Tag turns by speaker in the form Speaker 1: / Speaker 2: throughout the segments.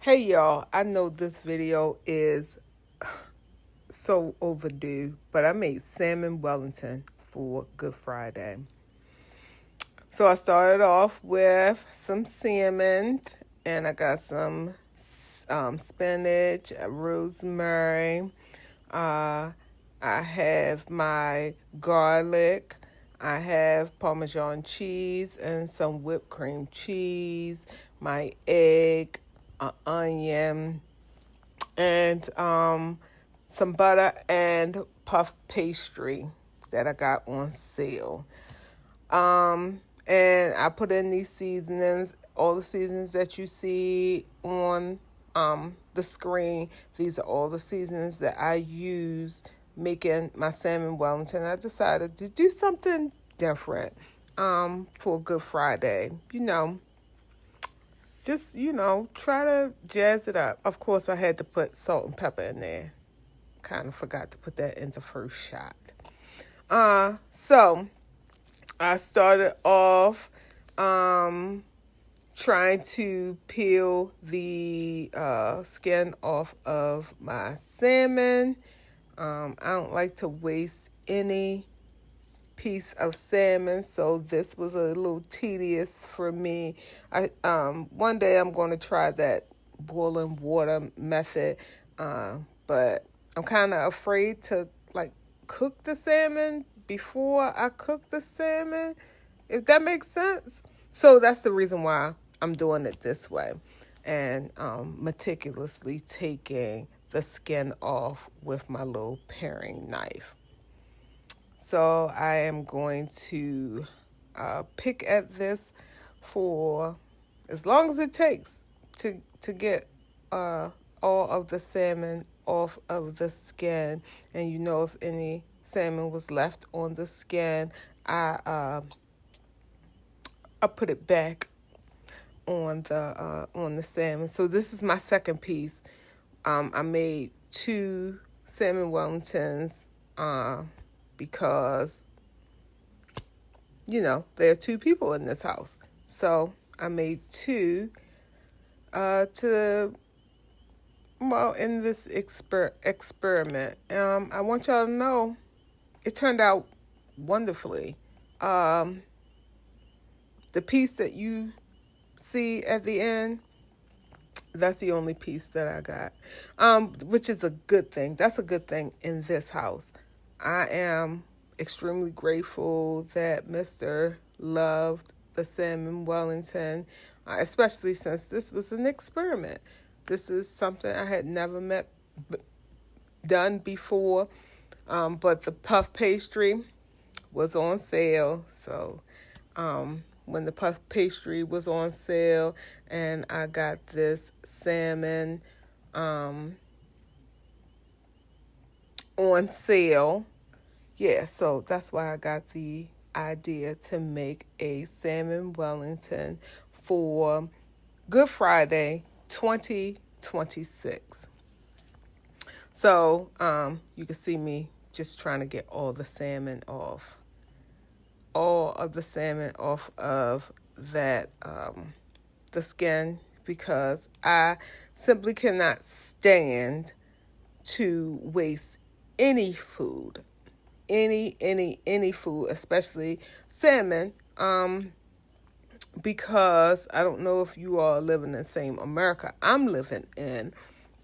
Speaker 1: Hey y'all, I know this video is so overdue, but I made Salmon Wellington for Good Friday. So I started off with some salmon, and I got some spinach, rosemary. Uh, I have my garlic. I have Parmesan cheese and some whipped cream cheese, my egg, an onion, and some butter and puff pastry that I got on sale. And I put in these seasonings, all the seasonings that you see on the screen. These are all the seasonings that I use making my Salmon Wellington. I decided to do something different for Good Friday. Just, try to jazz it up. Of course, I had to put salt and pepper in there. Kind of forgot to put that in the first shot. So I started off trying to peel the skin off of my salmon. I don't like to waste any piece of salmon, so this was a little tedious for me. One day I'm going to try that boiling water method, but I'm kind of afraid to cook the salmon before I cook the salmon, if that makes sense. So that's the reason why I'm doing it this way, and meticulously taking the skin off with my little paring knife. So I am going to pick at this for as long as it takes to get all of the salmon off of the skin. And if any salmon was left on the skin, I put it back on the salmon. So this is my second piece. I made 2 Salmon Wellingtons because there are 2 people in this house. So I made 2 in this experiment. I want y'all to know it turned out wonderfully. The piece that you see at the end, that's the only piece that I got, which is a good thing. That's a good thing in this house. I am extremely grateful that Mr. loved the Salmon Wellington, especially since this was an experiment. This is something I had never done before, but the puff pastry was on sale. So when the puff pastry was on sale and I got this salmon on sale, so that's why I got the idea to make a Salmon Wellington for Good Friday 2026. So you can see me just trying to get all of the salmon off of that the skin, because I simply cannot stand to waste any food, any food, especially salmon, because I don't know if you all are living in the same America I'm living in,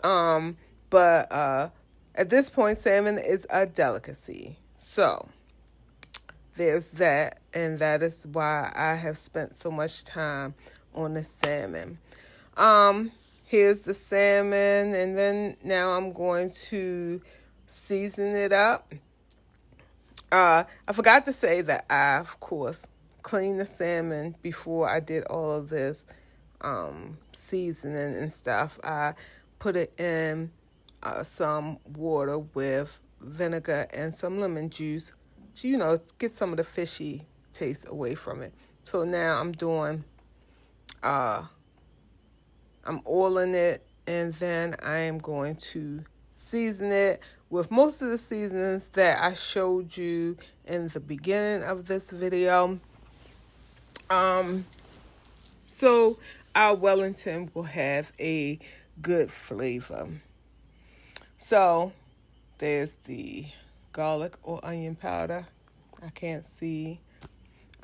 Speaker 1: but at this point, salmon is a delicacy. So there's that, and that is why I have spent so much time on the salmon. Here's the salmon, and then now I'm going to season it up. I forgot to say that I, of course, cleaned the salmon before I did all of this seasoning and stuff. I put it in some water with vinegar and some lemon juice to, get some of the fishy taste away from it. So now I'm doing, I'm oiling it, and then I am going to season it with most of the seasonings that I showed you in the beginning of this video. So our Wellington will have a good flavor. So there's the garlic or onion powder. I can't see.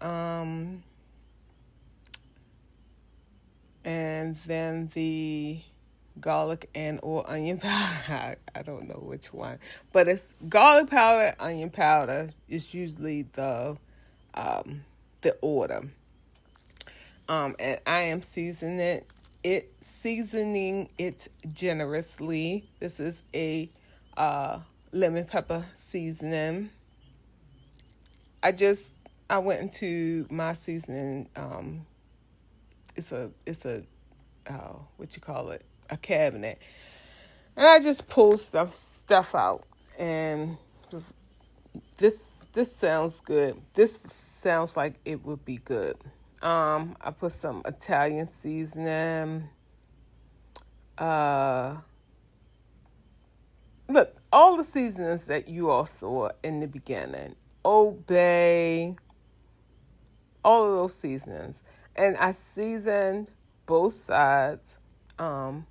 Speaker 1: And then the garlic and or onion powder. I don't know which one, but it's garlic powder, onion powder is usually the order. And I am seasoning it generously. This is a lemon pepper seasoning. I went into my seasoning. It's a what you call it, a cabinet, and I just pulled stuff out, and just this sounds good. This sounds like it would be good. I put some Italian seasoning. Uh, Look, all the seasonings that you all saw in the beginning, Old Bay, all of those seasonings, and I seasoned both sides of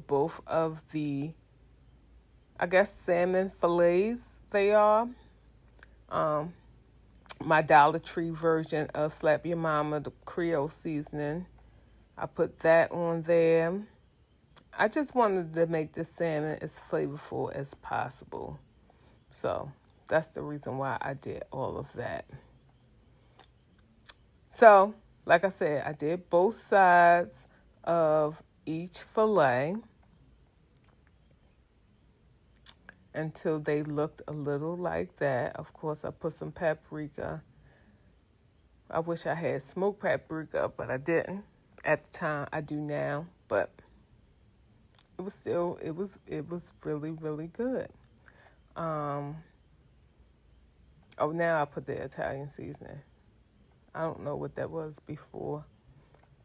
Speaker 1: both of the, I guess, salmon fillets. They are. My Dollar Tree version of Slap Your Mama, the Creole seasoning. I put that on there. I just wanted to make this salmon as flavorful as possible. So that's the reason why I did all of that. So, like I said, I did both sides of each fillet until they looked a little like that. Of course, I put some paprika. I wish I had smoked paprika, but I didn't at the time. I do now, but it was really, really good. Oh, now I put the Italian seasoning. I don't know what that was before.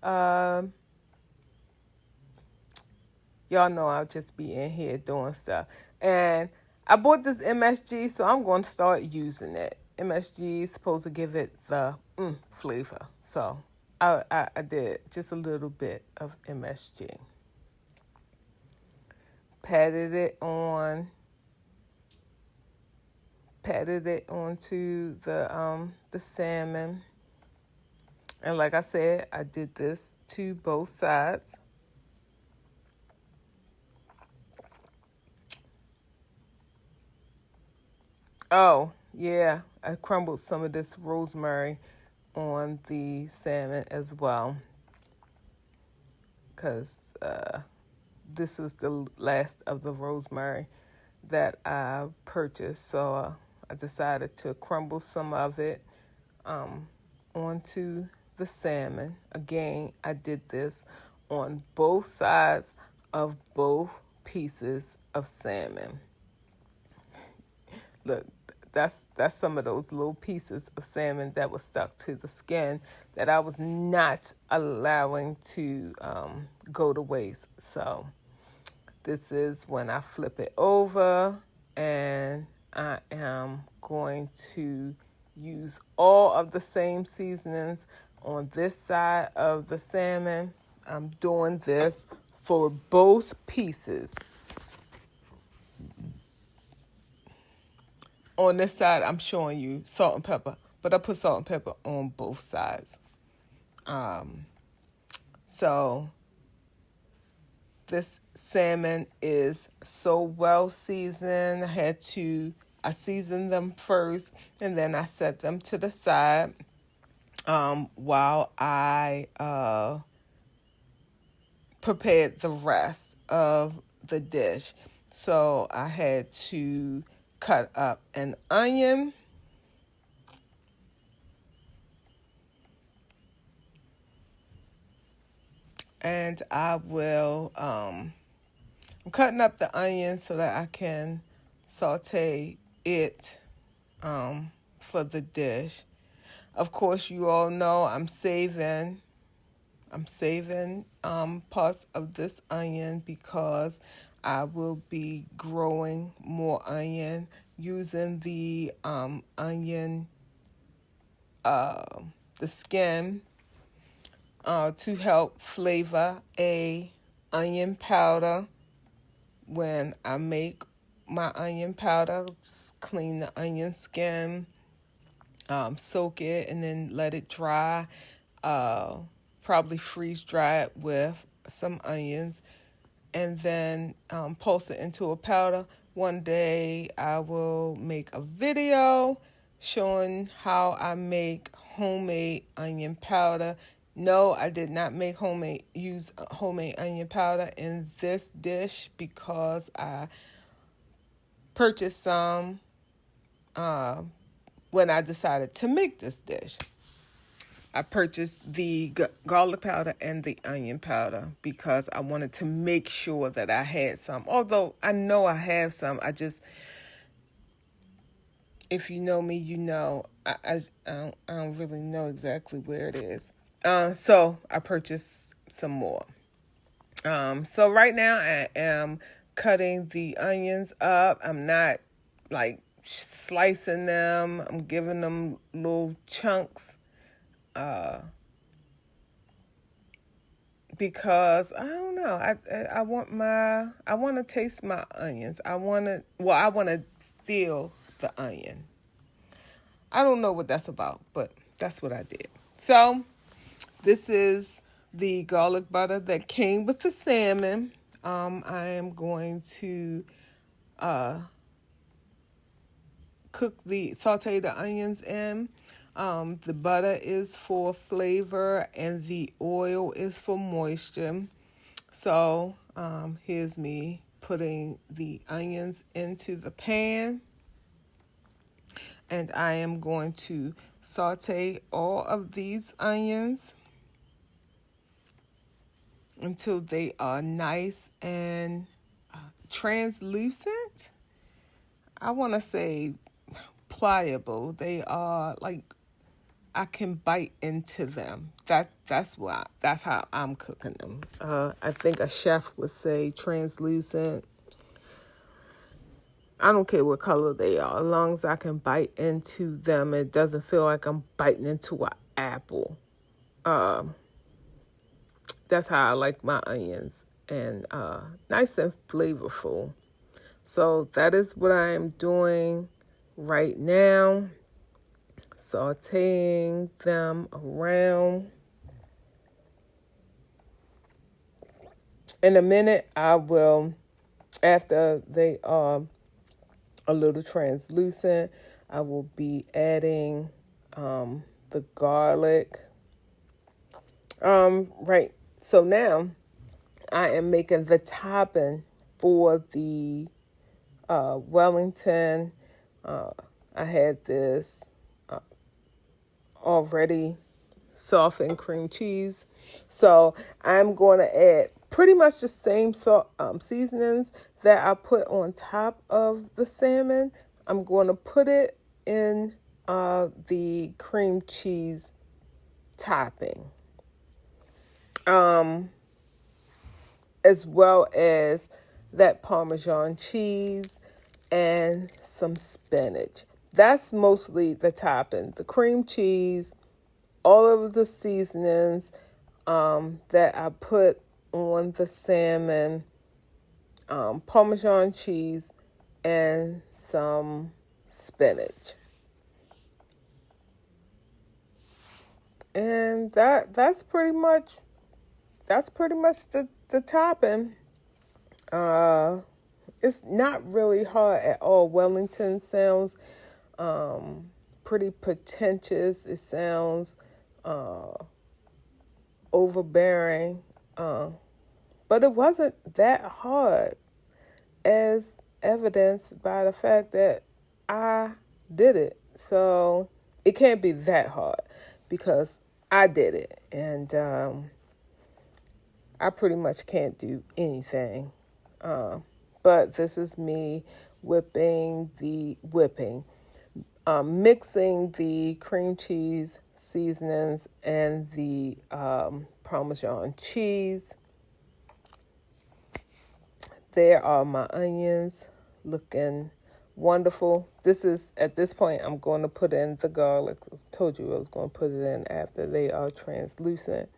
Speaker 1: Y'all know I'll just be in here doing stuff. And I bought this MSG, so I'm going to start using it. MSG is supposed to give it the flavor. So I did just a little bit of MSG. Patted it onto the salmon. And like I said, I did this to both sides. Oh, yeah, I crumbled some of this rosemary on the salmon as well, because this was the last of the rosemary that I purchased. So I decided to crumble some of it onto the salmon. Again, I did this on both sides of both pieces of salmon. Look, that's some of those little pieces of salmon that was stuck to the skin that I was not allowing to go to waste. So this is when I flip it over, and I am going to use all of the same seasonings on this side of the salmon. I'm doing this for both pieces. On this side, I'm showing you salt and pepper, but I put salt and pepper on both sides. So this salmon is so well seasoned. I seasoned them first, and then I set them to the side while I prepared the rest of the dish. So I had to cut up an onion, and I'm cutting up the onion so that I can saute it for the dish. Of course, you all know I'm saving parts of this onion because I will be growing more onion using the onion, the skin, to help flavor a onion powder. When I make my onion powder, just clean the onion skin, soak it, and then let it dry. Probably freeze dry it with some onions, and then pulse it into a powder. One day I will make a video showing how I make homemade onion powder. No, I did not use homemade onion powder in this dish because I purchased some when I decided to make this dish. I purchased the garlic powder and the onion powder because I wanted to make sure that I had some. Although I know I have some, if you know me, you know, I don't really know exactly where it is. So I purchased some more. So right now I am cutting the onions up. I'm not like slicing them. I'm giving them little chunks. Because I don't know, I want to taste my onions. I want to feel the onion. I don't know what that's about, but that's what I did. So this is the garlic butter that came with the salmon. I am going to saute the onions in. The butter is for flavor and the oil is for moisture. So here's me putting the onions into the pan. And I am going to saute all of these onions until they are nice and translucent. I want to say pliable. They are like I can bite into them. That's how I'm cooking them. I think a chef would say translucent. I don't care what color they are, as long as I can bite into them. It doesn't feel like I'm biting into an apple. That's how I like my onions, and nice and flavorful. So that is what I am doing right now, sauteing them around. In a minute, I will, after they are a little translucent, I will be adding the garlic. Right. So now I am making the topping for the Wellington. I had this already softened cream cheese. So I'm going to add pretty much the same seasonings that I put on top of the salmon. I'm going to put it in the cream cheese topping. As well as that Parmesan cheese and some spinach. That's mostly the topping. The cream cheese, all of the seasonings that I put on the salmon, Parmesan cheese, and some spinach. And that's pretty much the topping. It's not really hard at all. Wellington sounds pretty pretentious. It sounds overbearing, but it wasn't that hard, as evidenced by the fact that I did it. So it can't be that hard because I did it, and I pretty much can't do anything. But this is me mixing the cream cheese seasonings and the Parmesan cheese. There are my onions looking wonderful. At this point, I'm going to put in the garlic. I told you I was going to put it in after they are translucent.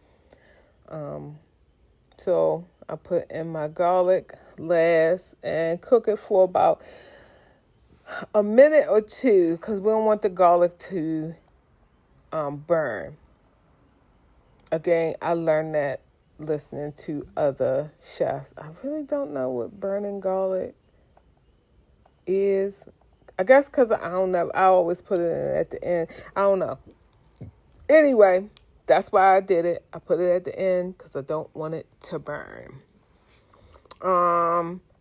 Speaker 1: So I put in my garlic last and cook it for about a minute or two because we don't want the garlic to burn. Again, I learned that listening to other chefs. I really don't know what burning garlic is. I guess because I don't know. I always put it in at the end. I don't know. Anyway, that's why I did it. I put it at the end because I don't want it to burn.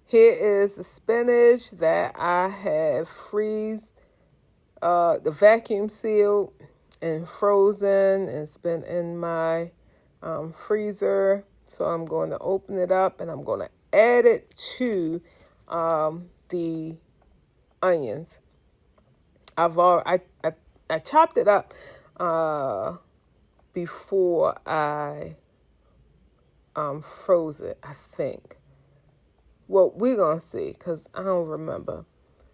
Speaker 1: Here is the spinach that I have the vacuum sealed and frozen, and it's been in my freezer. So I'm going to open it up and I'm going to add it to the onions. I chopped it up before I froze it, I think. Well, we're going to see because I don't remember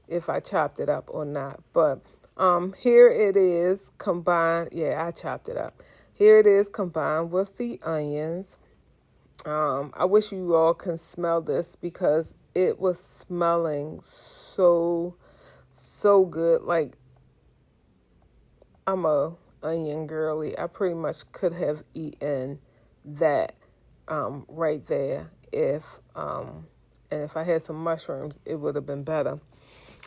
Speaker 1: if I chopped it up or not. But here it is combined. Yeah, I chopped it up. Here it is combined with the onions. I wish you all can smell this because it was smelling so good. Like, I'm a onion girly. I pretty much could have eaten that right there and if I had some mushrooms, it would have been better.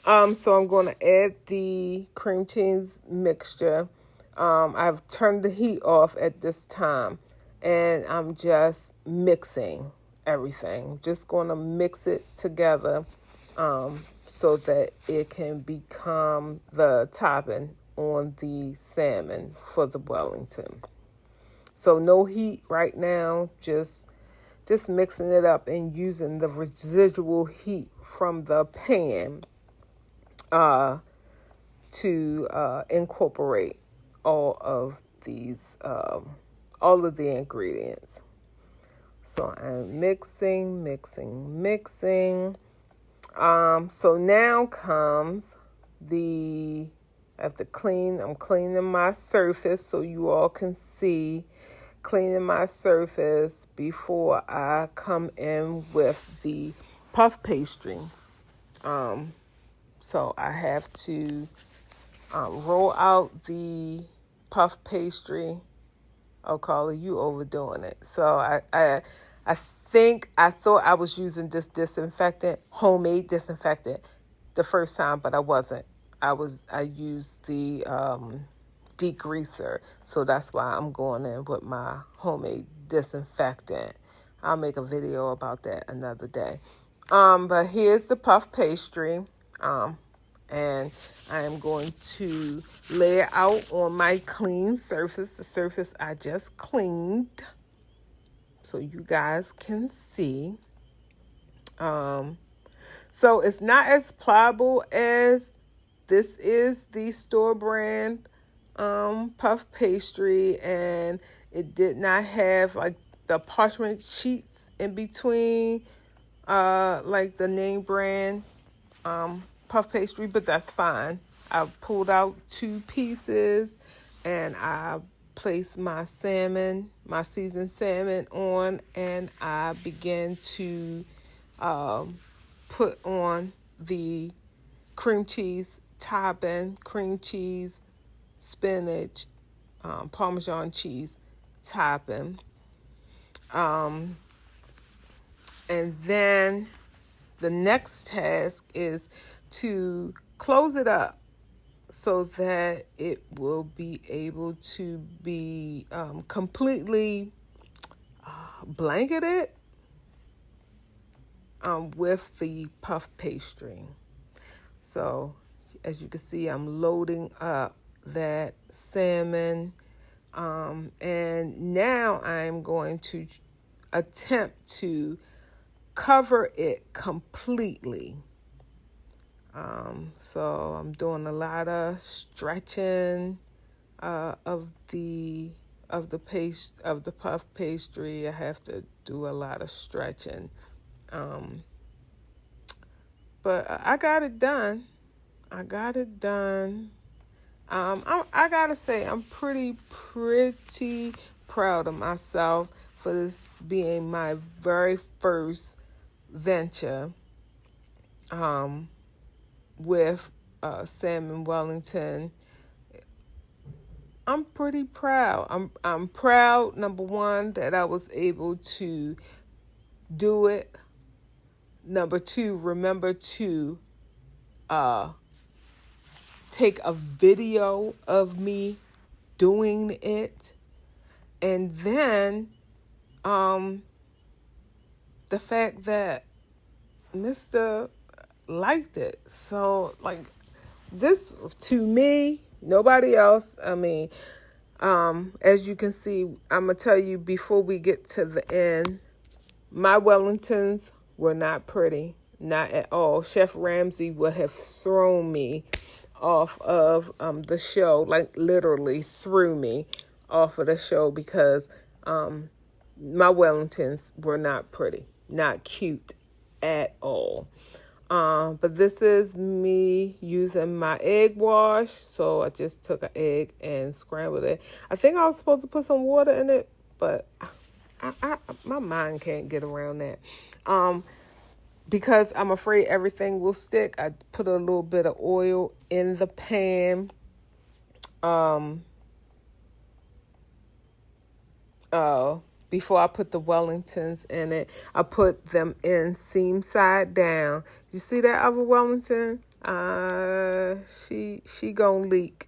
Speaker 1: So I'm going to add the cream cheese mixture. I've turned the heat off at this time, and I'm just mixing everything. Just going to mix it together so that it can become the topping on the salmon for the Wellington. So no heat right now, just mixing it up and using the residual heat from the pan to incorporate all of the ingredients. So I'm mixing. So now comes I have to clean. I'm cleaning my surface so you all can see. Cleaning my surface before I come in with the puff pastry. So I have to roll out the puff pastry. Oh, Carly, you overdoing it. So I thought I was using this disinfectant, homemade disinfectant, the first time, but I wasn't. I used the degreaser, so that's why I'm going in with my homemade disinfectant. I'll make a video about that another day. But here's the puff pastry, and I am going to lay it out on my clean surface, the surface I just cleaned, so you guys can see. So it's not as pliable as this is the store brand puff pastry, and it did not have like the parchment sheets in between like the name brand puff pastry, but that's fine. I pulled out 2 pieces and I placed my seasoned salmon on, and I began to put on the cream cheese topping, cream cheese, spinach, Parmesan cheese topping. And then the next task is to close it up so that it will be able to be completely blanketed with the puff pastry. So as you can see, I'm loading up that salmon, and now I'm going to attempt to cover it completely. So I'm doing a lot of stretching of the puff pastry. I have to do a lot of stretching, but I got it done. I gotta say I'm pretty proud of myself for this being my very first venture with Salmon Wellington. I'm pretty proud. I'm proud, number one, that I was able to do it. Number two, remember to take a video of me doing it. And then the fact that Mr. liked it. So, like, this, to me, nobody else. I mean, as you can see, I'm going to tell you before we get to the end, my Wellingtons were not pretty. Not at all. Chef Ramsay would have thrown me off of the show, like literally threw me off of the show because my Wellingtons were not pretty, not cute at all. But this is me using my egg wash. So I just took an egg and scrambled it. I think I was supposed to put some water in it, but my mind can't get around that. Because I'm afraid everything will stick, I put a little bit of oil in the pan. Before I put the Wellingtons in it, I put them in seam side down. You see that other Wellington? She gonna leak.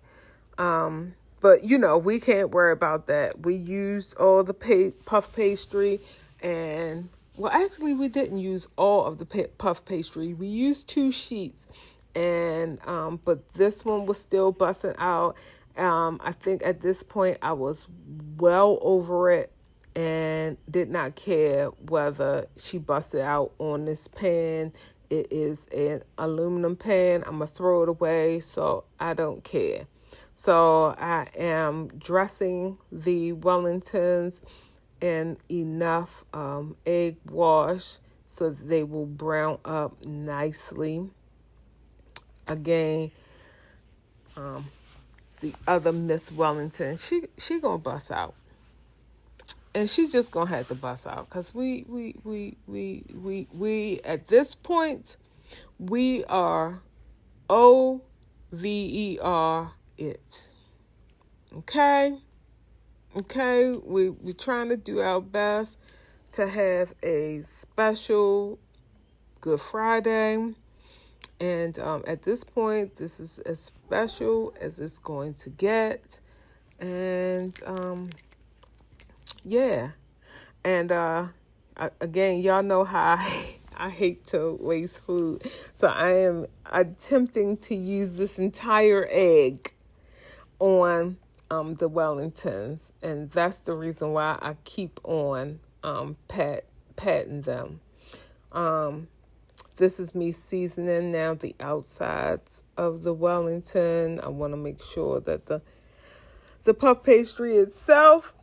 Speaker 1: But we can't worry about that. We used all the puff pastry, and well, actually, we didn't use all of the puff pastry. We used 2 sheets, and but this one was still busting out. I think at this point I was well over it and did not care whether she busted out on this pan. It is an aluminum pan. I'm gonna throw it away, so I don't care. So I am dressing the Wellingtons in enough egg wash so that they will brown up nicely. Again, the other Miss Wellington, she gonna bust out, and she just gonna have to bust out because we at this point we are OVER it. Okay, we're trying to do our best to have a special Good Friday. And at this point, this is as special as it's going to get. And yeah. And again, y'all know how I hate to waste food. So I am attempting to use this entire egg on the Wellingtons, and that's the reason why I keep on patting them. This is me seasoning now the outsides of the Wellington. I want to make sure that the puff pastry itself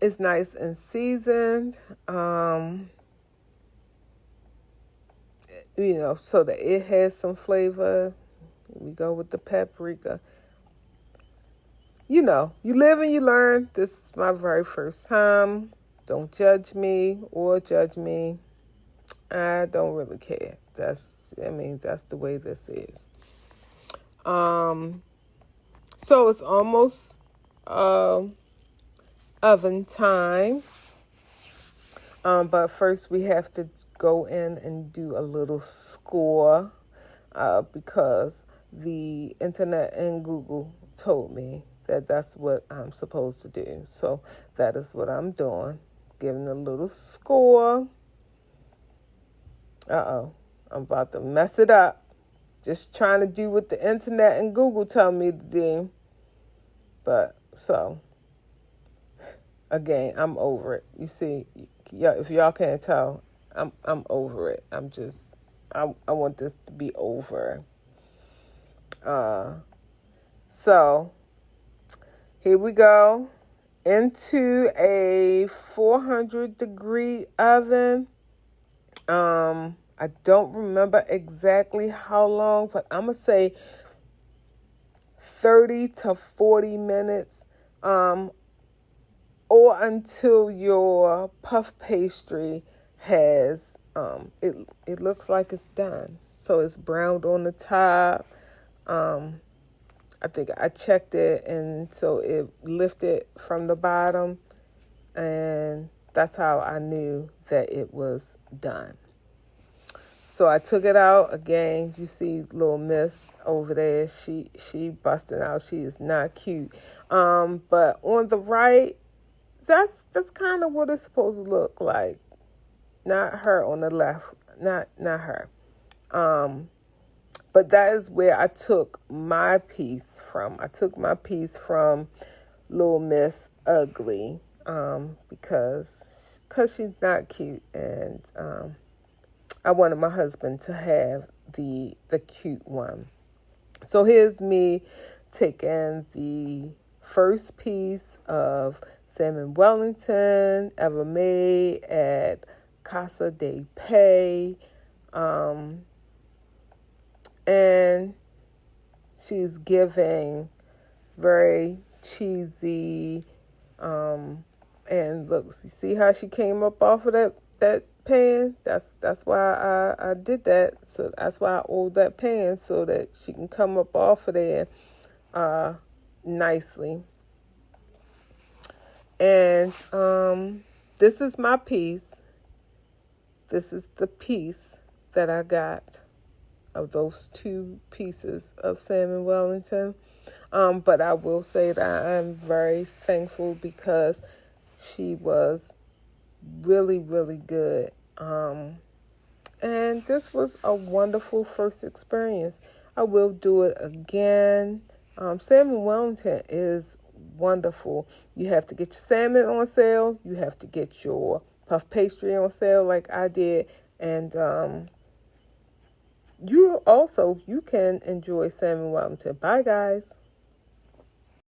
Speaker 1: is nice and seasoned. So that it has some flavor. We go with the paprika. You live and you learn. This is my very first time. Don't judge me or judge me. I don't really care. That's the way this is. So it's almost oven time. But first we have to go in and do a little score because the internet and Google told me that that's what I'm supposed to do. So that is what I'm doing. Giving a little score. I'm about to mess it up. Just trying to do what the internet and Google tell me to do. But so, again, I'm over it. You see, if y'all can't tell, I'm over it. I want this to be over. So here we go. Into a 400-degree oven. I don't remember exactly how long, but I'm going to say 30 to 40 minutes. or until your puff pastry has it looks like it's done. So it's browned on the top. I think I checked it, and so it lifted from the bottom, and that's how I knew that it was done. So I took it out again. You see little Miss over there. She busting out. She is not cute. But on the right, that's kind of what it's supposed to look like. Not her on the left. Not her. But that is where I took my piece from. I took my piece from Little Miss Ugly, because she's not cute, and I wanted my husband to have the cute one. So here's me taking the first piece of Salmon Wellington ever made at Casa de Pay. And she's giving very cheesy, and look, you see how she came up off of that pan? That's why I did that. So that's why I oiled that pan, so that she can come up off of there nicely. And this is my piece. This is the piece that I got of those two pieces of Salmon Wellington. But I will say that I'm very thankful, because she was really, really good. And this was a wonderful first experience. I will do it again. Salmon Wellington is wonderful. You have to get your salmon on sale. You have to get your puff pastry on sale like I did. And you can enjoy Salmon Wellington. Bye, guys.